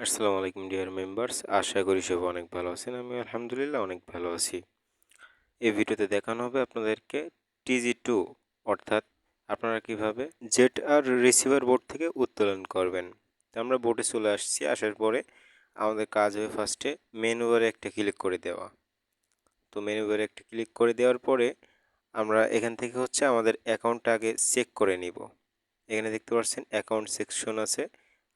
আসসালামু আলাইকুম deer members, আশা করি সব অনেক ভালো আছেন। আমি আলহামদুলিল্লাহ অনেক ভালো আছি। এই ভিডিওতে দেখানো হবে আপনাদেরকে TG2 অর্থাৎ আপনারা কিভাবে জেট আর রিসিভার বোর্ড থেকে উত্তোলন করবেন। তো আমরা বোর্ডে চলে আসছি। আসার পরে আমাদের কাজ হবে ফার্স্টে মেনু বারে একটা ক্লিক করে দেওয়া। তো মেনু বারে একটা ক্লিক করে দেওয়ার পরে আমরা এখান থেকে হচ্ছে আমাদের অ্যাকাউন্টটা আগে চেক করে নিব। এখানে দেখতে পাচ্ছেন অ্যাকাউন্ট সেকশন আছে,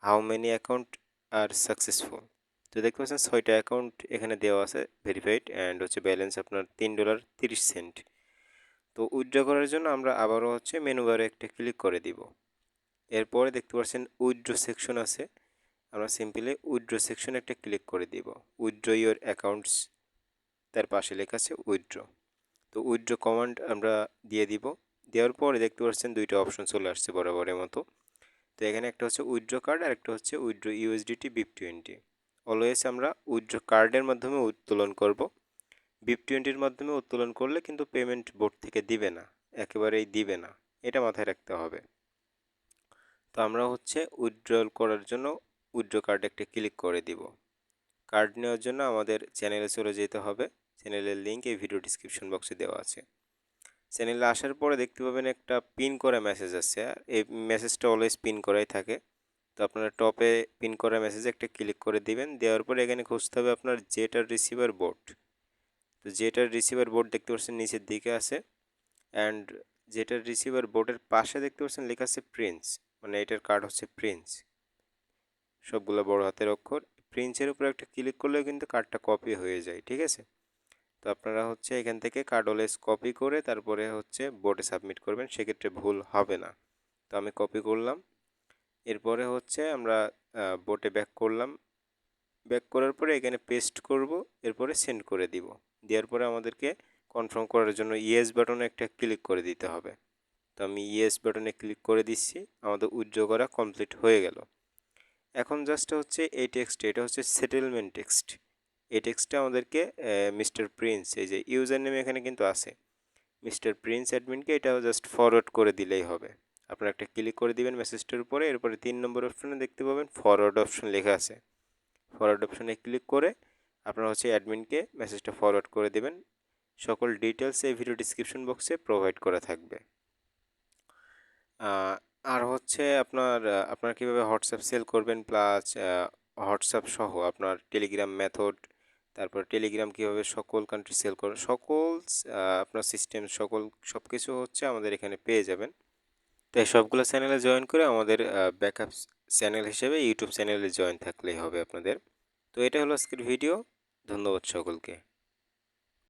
how many account are successful. তো দেখতে পাচ্ছেন 6টা অ্যাকাউন্ট এখানে দেওয়া আছে ভেরিফাইড অ্যান্ড হচ্ছে ব্যালেন্স আপনার $3.30। তো উইথড্র করার জন্য আমরা আবারও হচ্ছে মেনু বারে একটা ক্লিক করে দিব। এরপরে দেখতে পাচ্ছেন উইথড্র সেকশন আছে, আমরা সিম্পলি উইথড্র সেকশনে একটা ক্লিক করে দিব। উইথড্র ইওর অ্যাকাউন্টস, তার পাশে লেখা আছে উইথড্র। তো উইথড্র কমান্ড আমরা দিয়ে দিব। দেওয়ার পরে দেখতে পাচ্ছেন দুইটা অপশন চলে আসছে বরাবরের মতো। তো এখানে একটা হচ্ছে উইথড্র কার্ড আর একটা হচ্ছে উইথড্র ইউএসডিটি BIP20। অলওয়েজ আমরা উইথড্র কার্ডের মাধ্যমে উত্তোলন করব। BIP20-র মাধ্যমে উত্তোলন করলে কিন্তু পেমেন্ট বোর্ড থেকে দিবে না, একেবারেই দিবে না, এটা মাথায় রাখতে হবে। তো আমরা হচ্ছে উইথড্রল করার জন্য উইথড্র কার্ডে একটা ক্লিক করে দিব। কার্ড নেওয়ার জন্য আমাদের চ্যানেলে চলে যেতে হবে। চ্যানেলের লিঙ্ক এই ভিডিও ডিসক্রিপশন বক্সে দেওয়া আছে। চ্যানেলে আসার পরে দেখতে পাবেন একটা পিন করা মেসেজ আছে, এই মেসেজটা অলওয়েজ পিন করাই থাকে। তো আপনারা টপে পিন করা মেসেজে একটা ক্লিক করে দিবেন। দেওয়ার পরে এখানে খুঁজতে হবে আপনার জেট আর রিসিভার বোর্ড। তো জেট আর রিসিভার বোর্ড দেখতে পাচ্ছেন নিচের দিকে আছে, অ্যান্ড জেট আর রিসিভার বোর্ডের পাশে দেখতে পাচ্ছেন লেখা আছে প্রিন্স, মানে এটার কার্ড হচ্ছে প্রিন্স, সবগুলো বড় হাতের অক্ষর। প্রিন্সের উপর একটা ক্লিক করলেও কিন্তু কার্ডটা কপি হয়ে যায়, ঠিক আছে। তো আপনারা হচ্ছে এখান থেকে কার্ড অলওয়েজ কপি করে তারপরে হচ্ছে বোর্ডে সাবমিট করবেন, সেক্ষেত্রে ভুল হবে না। তো আমি কপি করলাম। এরপরে হচ্ছে আমরা বোর্ডে ব্যাক করলাম। ব্যাক করার পরে এখানে পেস্ট করব, এরপরে সেন্ড করে দিব। দেওয়ার পরে আমাদেরকে কনফার্ম করার জন্য ইয়েস বাটনে একটা ক্লিক করে দিতে হবে। তো আমি ইয়েস বাটনে ক্লিক করে দিচ্ছি। আমাদের উইথড্র করা কমপ্লিট হয়ে গেল। এখন জাস্ট হচ্ছে এই টেক্সট, এটা হচ্ছে সেটেলমেন্ট টেক্সট। এই টেক্সটটা আমাদেরকে মিস্টার প্রিন্স, এই যে ইউজার নেম এখানে কিন্তু আছে, মিস্টার প্রিন্স অ্যাডমিনকে এটা জাস্ট ফরওয়ার্ড করে দিলেই হবে। আপনারা একটা ক্লিক করে দিবেন মেসেজটার উপরে। এরপরে 3 নম্বর অপশনে দেখতে পাবেন ফরওয়ার্ড অপশন লেখা আছে। ফরওয়ার্ড অপশনে ক্লিক করে আপনারা হচ্ছে অ্যাডমিনকে মেসেজটা ফরওয়ার্ড করে দেবেন। সকল ডিটেলস এই ভিডিও ডিসক্রিপশন বক্সে প্রোভাইড করা থাকবে। আর হচ্ছে আপনারা কীভাবে হোয়াটসঅ্যাপ সেল করবেন, প্লাস হোয়াটসঅ্যাপ সহ আপনার টেলিগ্রাম মেথড, তারপর টেলিগ্রাম কীভাবে সকল কান্ট্রি সেল করবেন, সকল আপনার সিস্টেম সব কিছু হচ্ছে আমাদের এখানে পেয়ে যাবেন। তো এই সবগুলো চ্যানেলে জয়েন করে আমাদের ব্যাকআপ চ্যানেল হিসেবে ইউটিউব চ্যানেলে জয়েন থাকলেই হবে আপনাদের। তো এটা হলো আজকের ভিডিও। ধন্যবাদ সকলকে।